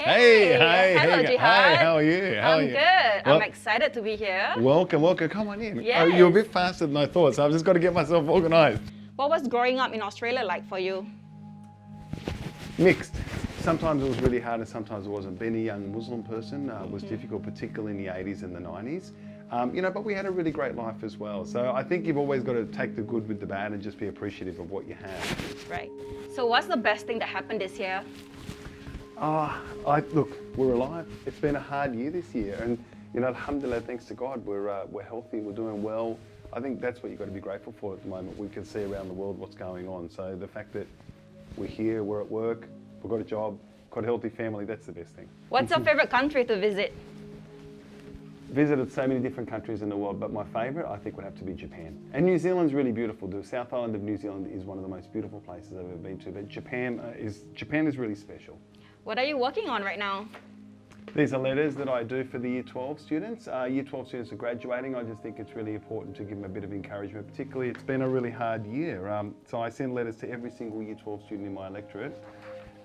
Hello, Jihad. Hi, how are you? I'm good. Well, I'm excited to be here. welcome. Come on in. Yes. You're a bit faster than I thought, so I've just got to get myself organised. What was growing up in Australia like for you? Mixed. Sometimes it was really hard and sometimes it wasn't. Being a young Muslim person was difficult, particularly in the 80s and the 90s. But we had a really great life as well. So I think you've always got to take the good with the bad and just be appreciative of what you have. Right. So what's the best thing that happened this year? Look, we're alive. It's been a hard year this year, and alhamdulillah, thanks to God, we're healthy, we're doing well. I think that's what you've got to be grateful for at the moment. We can see around the world what's going on. So the fact that we're here, we're at work, we've got a job, got a healthy family, that's the best thing. What's your favorite country to visit? Visited so many different countries in the world, but my favourite I think would have to be Japan. And New Zealand's really beautiful. The South Island of New Zealand is one of the most beautiful places I've ever been to, but Japan is really special. What are you working on right now? These are letters that I do for the Year 12 students. Year 12 students are graduating. I just think it's really important to give them a bit of encouragement, particularly it's been a really hard year. So I send letters to every single Year 12 student in my electorate,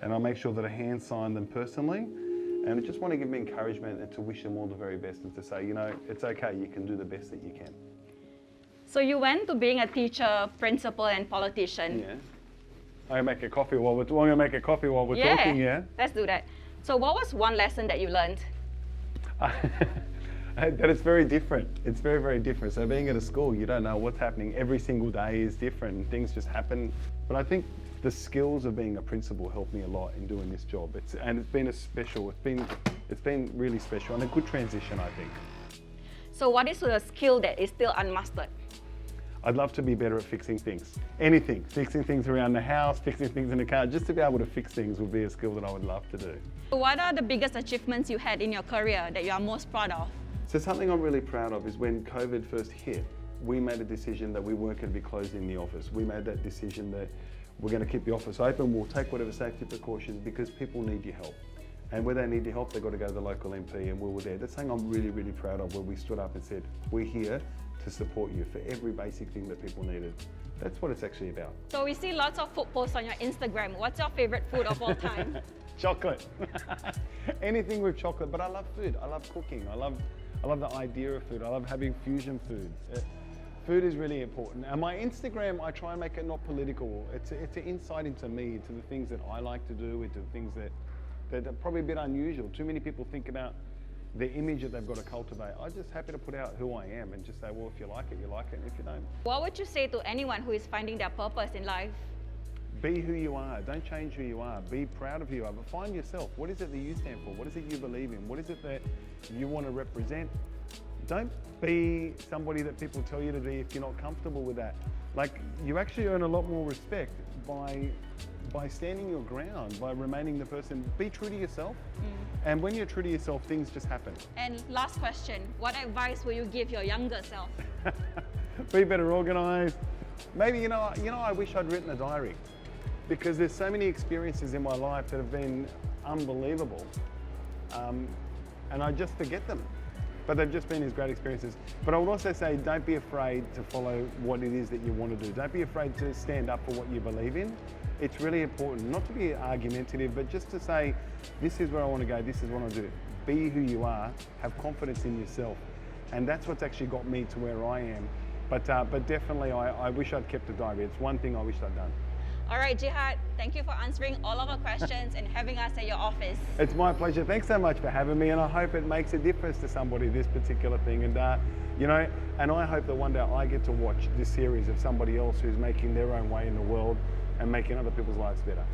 and I make sure that I hand sign them personally. And I just want to give them encouragement and to wish them all the very best and to say, it's okay, you can do the best that you can. So you went to being a teacher, principal, and politician. Yeah. I'm going to make a coffee while we're talking, yeah? Let's do that. So what was one lesson that you learned? That it's very different. It's very, very different. So being at a school, you don't know what's happening. Every single day is different and things just happen. But I think the skills of being a principal helped me a lot in doing this job. It's been really special and a good transition, I think. So what is the skill that is still unmastered? I'd love to be better at fixing things. Anything. Fixing things around the house, fixing things in the car. Just to be able to fix things would be a skill that I would love to do. What are the biggest achievements you had in your career that you are most proud of? So something I'm really proud of is when COVID first hit, we made a decision that we weren't going to be closing the office. We made that decision that we're going to keep the office open. We'll take whatever safety precautions because people need your help. And where they need your help, they've got to go to the local MP, and we were there. That's something I'm really, really proud of, where we stood up and said, we're here to support you for every basic thing that people needed. That's what it's actually about. So we see lots of food posts on your Instagram. What's your favorite food of all time? Chocolate. Anything with chocolate, but I love food. I love cooking. I love the idea of food. I love having fusion foods. Food is really important. And my Instagram, I try and make it not political. It's an insight into me, into the things that I like to do, into the things that are probably a bit unusual. Too many people think about the image that they've got to cultivate. I'm just happy to put out who I am and just say, well, if you like it, you like it, and if you don't. What would you say to anyone who is finding their purpose in life? Be who you are. Don't change who you are. Be proud of who you are, but find yourself. What is it that you stand for? What is it you believe in? What is it that you want to represent? Don't be somebody that people tell you to be if you're not comfortable with that. Like, you actually earn a lot more respect by standing your ground, by remaining the person. Be true to yourself. And when you're true to yourself, things just happen. And last question, what advice will you give your younger self? Be better organised. Maybe, I wish I'd written a diary, because there's so many experiences in my life that have been unbelievable. And I just forget them. But they've just been these great experiences. But I would also say, don't be afraid to follow what it is that you want to do. Don't be afraid to stand up for what you believe in. It's really important, not to be argumentative, but just to say, this is where I want to go, this is what I want to do. Be who you are, have confidence in yourself. And that's what's actually got me to where I am. But definitely, I wish I'd kept a diary. It's one thing I wish I'd done. All right, Jihad, thank you for answering all of our questions and having us at your office. It's my pleasure. Thanks so much for having me, and I hope it makes a difference to somebody, this particular thing. And and I hope that one day I get to watch this series of somebody else who's making their own way in the world and making other people's lives better.